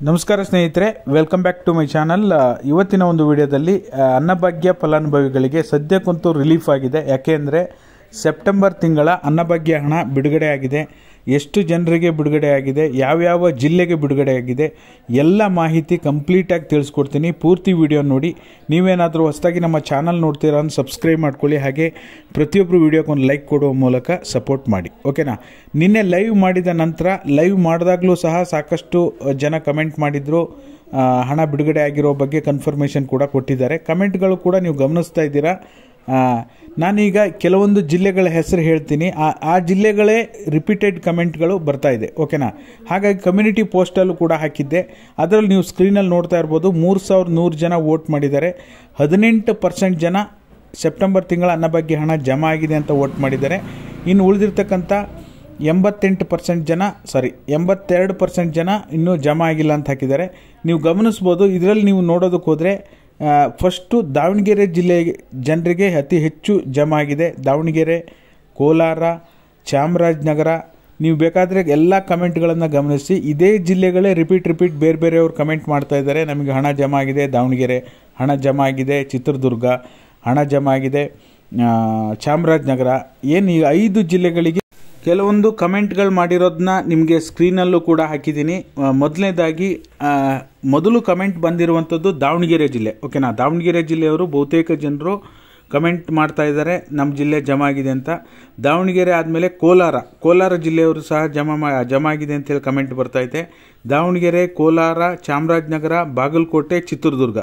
ನಮಸ್ಕಾರ ಸ್ನೇಹಿತರೆ, welcome back to my channel. ಇವತ್ತಿನ ಒಂದು ವಿಡಿಯೋದಲ್ಲಿ ಅನ್ನಭಾಗ್ಯ ಫಲಾನುಭವಿಗಳಿಗೆ ಸದ್ಯಕ್ಕಂತೂ ರಿಲೀಫ್ ಆಗಿದೆ. ಯಾಕೆಂದರೆ ಸೆಪ್ಟೆಂಬರ್ ತಿಂಗಳ ಅನ್ನಭಾಗ್ಯ ಹಣ ಬಿಡುಗಡೆ ಆಗಿದೆ. ಎಷ್ಟು ಜನರಿಗೆ ಬಿಡುಗಡೆ ಆಗಿದೆ, ಯಾವ್ಯಾವ ಜಿಲ್ಲೆಗೆ ಬಿಡುಗಡೆ ಆಗಿದೆ, ಎಲ್ಲ ಮಾಹಿತಿ ಕಂಪ್ಲೀಟಾಗಿ ತಿಳಿಸ್ಕೊಡ್ತೀನಿ. ಪೂರ್ತಿ ವಿಡಿಯೋ ನೋಡಿ. ನೀವೇನಾದರೂ ಹೊಸದಾಗಿ ನಮ್ಮ ಚಾನಲ್ ನೋಡ್ತೀರಾ ಅಂತ ಸಬ್ಸ್ಕ್ರೈಬ್ ಮಾಡ್ಕೊಳ್ಳಿ. ಹಾಗೆ ಪ್ರತಿಯೊಬ್ಬರು ವಿಡಿಯೋಕ್ಕೊಂದು ಲೈಕ್ ಕೊಡುವ ಮೂಲಕ ಸಪೋರ್ಟ್ ಮಾಡಿ, ಓಕೆನಾ. ನಿನ್ನೆ ಲೈವ್ ಮಾಡಿದ ನಂತರ ಲೈವ್ ಮಾಡಿದಾಗಲೂ ಸಹ ಸಾಕಷ್ಟು ಜನ ಕಮೆಂಟ್ ಮಾಡಿದ್ರು. ಹಣ ಬಿಡುಗಡೆ ಆಗಿರೋ ಬಗ್ಗೆ ಕನ್ಫರ್ಮೇಷನ್ ಕೂಡ ಕೊಟ್ಟಿದ್ದಾರೆ. ಕಮೆಂಟ್ಗಳು ಕೂಡ ನೀವು ಗಮನಿಸ್ತಾ ಇದ್ದೀರಾ. ನಾನೀಗ ಕೆಲವೊಂದು ಜಿಲ್ಲೆಗಳ ಹೆಸರು ಹೇಳ್ತೀನಿ. ಆ ಜಿಲ್ಲೆಗಳೇ ರಿಪೀಟೆಡ್ ಕಮೆಂಟ್ಗಳು ಬರ್ತಾ ಇದೆ, ಓಕೆನಾ. ಹಾಗಾಗಿ ಕಮ್ಯುನಿಟಿ ಪೋಸ್ಟಲ್ಲೂ ಕೂಡ ಹಾಕಿದ್ದೆ. ಅದರಲ್ಲಿ ನೀವು ಸ್ಕ್ರೀನಲ್ಲಿ ನೋಡ್ತಾ ಇರ್ಬೋದು, 3100 ಜನ ವೋಟ್ ಮಾಡಿದ್ದಾರೆ. 18% ಜನ ಸೆಪ್ಟೆಂಬರ್ ತಿಂಗಳ ಅನ್ನಭಾಗ್ಯ ಹಣ ಜಮಾ ಆಗಿದೆ ಅಂತ ವೋಟ್ ಮಾಡಿದ್ದಾರೆ. ಇನ್ನು ಉಳಿದಿರ್ತಕ್ಕಂಥ 82% ಜನ ಇನ್ನೂ ಜಮಾ ಆಗಿಲ್ಲ ಅಂತ ಹಾಕಿದ್ದಾರೆ. ನೀವು ಗಮನಿಸ್ಬೋದು. ಇದರಲ್ಲಿ ನೀವು ನೋಡೋದಕ್ಕೆ ಹೋದರೆ ಫಸ್ಟು ದಾವಣಗೆರೆ ಜಿಲ್ಲೆ ಜನರಿಗೆ ಅತಿ ಹೆಚ್ಚು ಜಮಾ ಆಗಿದೆ. ದಾವಣಗೆರೆ, ಕೋಲಾರ, ಚಾಮರಾಜನಗರ. ನೀವು ಬೇಕಾದರೆ ಎಲ್ಲ ಕಮೆಂಟ್ಗಳನ್ನು ಗಮನಿಸಿ. ಇದೇ ಜಿಲ್ಲೆಗಳೇ ರಿಪೀಟ್ ಬೇರೆಯವರು ಕಮೆಂಟ್ ಮಾಡ್ತಾ ಇದ್ದಾರೆ. ನಮಗೆ ಹಣ ಜಮಾ ಆಗಿದೆ ದಾವಣಗೆರೆ, ಹಣ ಜಮಾ ಆಗಿದೆ ಚಿತ್ರದುರ್ಗ, ಹಣ ಜಮಾ ಆಗಿದೆ ಚಾಮರಾಜನಗರ. ಏನು ಈ 5 ಜಿಲ್ಲೆಗಳಿಗೆ ಕೆಲವೊಂದು ಕಮೆಂಟ್ಗಳು ಮಾಡಿರೋದನ್ನ ನಿಮಗೆ ಸ್ಕ್ರೀನಲ್ಲೂ ಕೂಡ ಹಾಕಿದ್ದೀನಿ. ಮೊದಲನೇದಾಗಿ ಮೊದಲು ಕಮೆಂಟ್ ಬಂದಿರುವಂಥದ್ದು ದಾವಣಗೆರೆ ಜಿಲ್ಲೆ, ಓಕೆನಾ. ದಾವಣಗೆರೆ ಜಿಲ್ಲೆಯವರು ಬಹುತೇಕ ಜನರು ಕಮೆಂಟ್ ಮಾಡ್ತಾ ಇದ್ದಾರೆ ನಮ್ಮ ಜಿಲ್ಲೆ ಜಮಾ ಆಗಿದೆ ಅಂತ. ದಾವಣಗೆರೆ ಆದಮೇಲೆ ಕೋಲಾರ ಜಿಲ್ಲೆಯವರು ಸಹ ಜಮಾ ಆಗಿದೆ ಅಂತೇಳಿ ಕಮೆಂಟ್ ಬರ್ತಾ ಇದೆ. ದಾವಣಗೆರೆ, ಕೋಲಾರ, ಚಾಮರಾಜನಗರ, ಬಾಗಲಕೋಟೆ, ಚಿತ್ರದುರ್ಗ,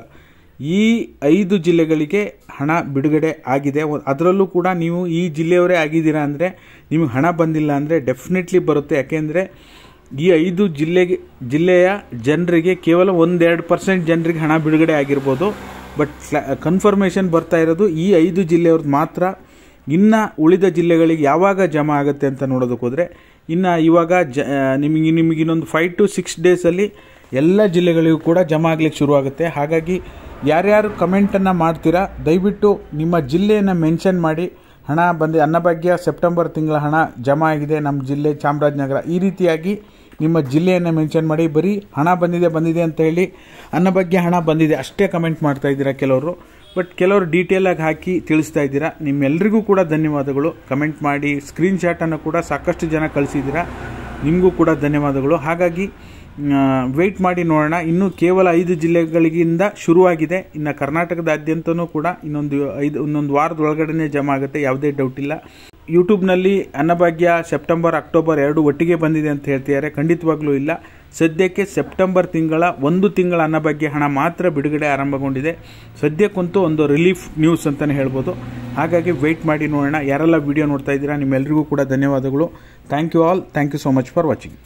ಈ 5 ಜಿಲ್ಲೆಗಳಿಗೆ ಹಣ ಬಿಡುಗಡೆ ಆಗಿದೆ. ಅದರಲ್ಲೂ ಕೂಡ ನೀವು ಈ ಜಿಲ್ಲೆಯವರೇ ಆಗಿದ್ದೀರಾ ಅಂದರೆ, ನಿಮಗೆ ಹಣ ಬಂದಿಲ್ಲ ಅಂದರೆ ಡೆಫಿನೆಟ್ಲಿ ಬರುತ್ತೆ. ಯಾಕೆಂದರೆ ಈ 5 ಜಿಲ್ಲೆಯ ಜನರಿಗೆ ಕೇವಲ 1-2% ಜನರಿಗೆ ಹಣ ಬಿಡುಗಡೆ ಆಗಿರ್ಬೋದು. ಬಟ್ ಕನ್ಫರ್ಮೇಷನ್ ಬರ್ತಾ ಇರೋದು ಈ 5 ಜಿಲ್ಲೆಯವ್ರದ್ದು ಮಾತ್ರ. ಇನ್ನು ಉಳಿದ ಜಿಲ್ಲೆಗಳಿಗೆ ಯಾವಾಗ ಜಮಾ ಆಗುತ್ತೆ ಅಂತ ನೋಡೋದಕ್ಕೆ ಹೋದರೆ, ಇನ್ನು ಇವಾಗ ನಿಮಗೆ ಇನ್ನೊಂದು 5 to 6 ಡೇಸಲ್ಲಿ ಎಲ್ಲ ಜಿಲ್ಲೆಗಳಿಗೂ ಕೂಡ ಜಮಾ ಆಗಲಿಕ್ಕೆ ಶುರುವಾಗುತ್ತೆ. ಹಾಗಾಗಿ ಯಾರ್ಯಾರು ಕಮೆಂಟನ್ನು ಮಾಡ್ತೀರಾ ದಯವಿಟ್ಟು ನಿಮ್ಮ ಜಿಲ್ಲೆಯನ್ನು ಮೆನ್ಷನ್ ಮಾಡಿ. ಹಣ ಬಂದು ಅನ್ನಭಾಗ್ಯ ಸೆಪ್ಟೆಂಬರ್ ತಿಂಗಳ ಹಣ ಜಮಾ ಆಗಿದೆ ನಮ್ಮ ಜಿಲ್ಲೆ ಚಾಮರಾಜನಗರ, ಈ ರೀತಿಯಾಗಿ ನಿಮ್ಮ ಜಿಲ್ಲೆಯನ್ನು ಮೆನ್ಷನ್ ಮಾಡಿ. ಬರೀ ಹಣ ಬಂದಿದೆ ಅಂತ ಹೇಳಿ ಅನ್ನಭಾಗ್ಯ ಹಣ ಬಂದಿದೆ ಅಷ್ಟೇ ಕಮೆಂಟ್ ಮಾಡ್ತಾ ಇದ್ದೀರಾ ಕೆಲವರು. ಬಟ್ ಕೆಲವರು ಡೀಟೇಲಾಗಿ ಹಾಕಿ ತಿಳಿಸ್ತಾ ಇದ್ದೀರಾ. ನಿಮ್ಮೆಲ್ಲರಿಗೂ ಕೂಡ ಧನ್ಯವಾದಗಳು. ಕಮೆಂಟ್ ಮಾಡಿ ಸ್ಕ್ರೀನ್ಶಾಟನ್ನು ಕೂಡ ಸಾಕಷ್ಟು ಜನ ಕಳಿಸಿದ್ದೀರಾ, ನಿಮಗೂ ಕೂಡ ಧನ್ಯವಾದಗಳು. ಹಾಗಾಗಿ ವೆಯ್ಟ್ ಮಾಡಿ ನೋಡೋಣ. ಇನ್ನೂ ಕೇವಲ 5 ಜಿಲ್ಲೆಗಳಿಗಿಂದ ಶುರುವಾಗಿದೆ. ಇನ್ನು ಕರ್ನಾಟಕದಾದ್ಯಂತನೂ ಕೂಡ ಇನ್ನೊಂದು ವಾರದೊಳಗಡೆ ಜಮಾ ಆಗುತ್ತೆ, ಯಾವುದೇ ಡೌಟ್ ಇಲ್ಲ. ಯೂಟ್ಯೂಬ್ನಲ್ಲಿ ಅನ್ನಭಾಗ್ಯ ಸೆಪ್ಟೆಂಬರ್, ಅಕ್ಟೋಬರ್ 2 ಒಟ್ಟಿಗೆ ಬಂದಿದೆ ಅಂತ ಹೇಳ್ತಿದ್ದಾರೆ. ಖಂಡಿತವಾಗ್ಲೂ ಇಲ್ಲ. ಸದ್ಯಕ್ಕೆ ಸೆಪ್ಟೆಂಬರ್ ತಿಂಗಳ 1 ತಿಂಗಳ ಅನ್ನಭಾಗ್ಯ ಹಣ ಮಾತ್ರ ಬಿಡುಗಡೆ ಆರಂಭಗೊಂಡಿದೆ. ಸದ್ಯಕ್ಕಂತೂ ಒಂದು ರಿಲೀಫ್ ನ್ಯೂಸ್ ಅಂತಲೇ ಹೇಳ್ಬೋದು. ಹಾಗಾಗಿ ವೆಯ್ಟ್ ಮಾಡಿ ನೋಡೋಣ. ಯಾರೆಲ್ಲ ವಿಡಿಯೋ ನೋಡ್ತಾ ಇದ್ದೀರಾ ನಿಮ್ಮೆಲ್ಲರಿಗೂ ಕೂಡ ಧನ್ಯವಾದಗಳು. Thank you all. Thank you so much for watching.